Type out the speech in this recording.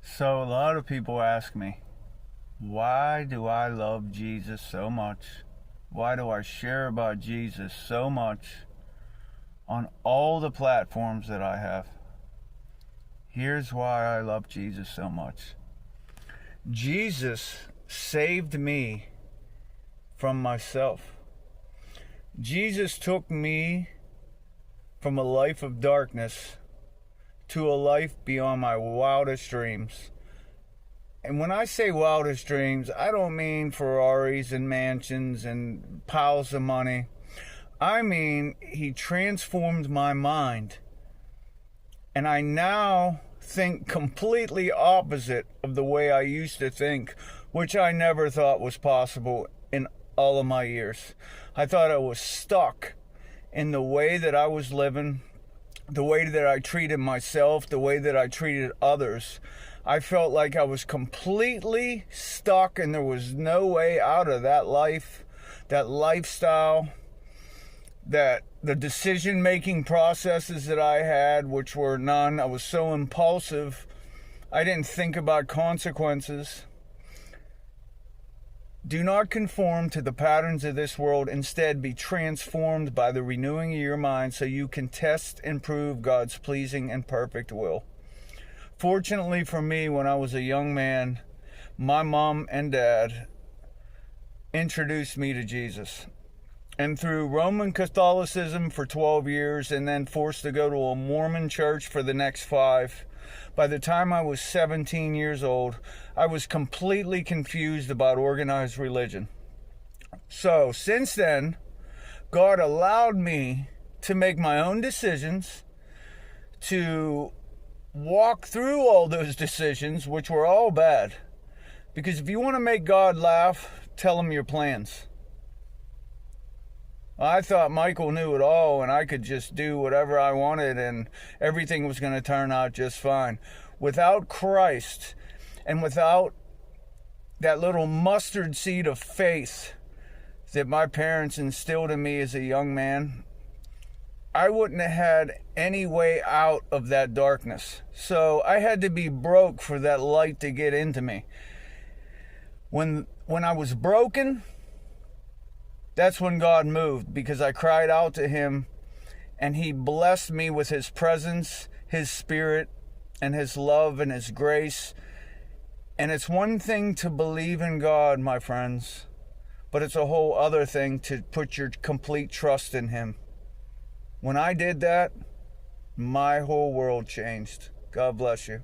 So a lot of people ask me, why do I love Jesus so much? Why do I share about Jesus so much on all the platforms that I have? Here's why I love Jesus so much. Jesus saved me from myself. Jesus took me from a life of darkness to a life beyond my wildest dreams. And when I say wildest dreams, I don't mean Ferraris and mansions and piles of money. I mean, he transformed my mind. And I now think completely opposite of the way I used to think, which I never thought was possible in all of my years. I thought I was stuck in the way that I was living, the way that I treated myself, the way that I treated others. I felt like I was completely stuck and there was no way out of that life, that lifestyle, that the decision-making processes that I had, which were none. I was so impulsive. I didn't think about consequences. Do not conform to the patterns of this world. Instead, be transformed by the renewing of your mind so you can test and prove God's pleasing and perfect will. Fortunately for me, when I was a young man, my mom and dad introduced me to Jesus. And through Roman Catholicism for 12 years and then forced to go to a Mormon church for the next 5, by the time I was 17 years old, I was completely confused about organized religion. So, since then, God allowed me to make my own decisions, to walk through all those decisions, which were all bad. Because if you want to make God laugh, tell him your plans. I thought Michael knew it all and I could just do whatever I wanted and everything was going to turn out just fine. Without Christ and without that little mustard seed of faith that my parents instilled in me as a young man, I wouldn't have had any way out of that darkness. So I had to be broke for that light to get into me. When I was broken, that's when God moved, because I cried out to him and he blessed me with his presence, his spirit, and his love and his grace. And it's one thing to believe in God, my friends, but it's a whole other thing to put your complete trust in him. When I did that, my whole world changed. God bless you.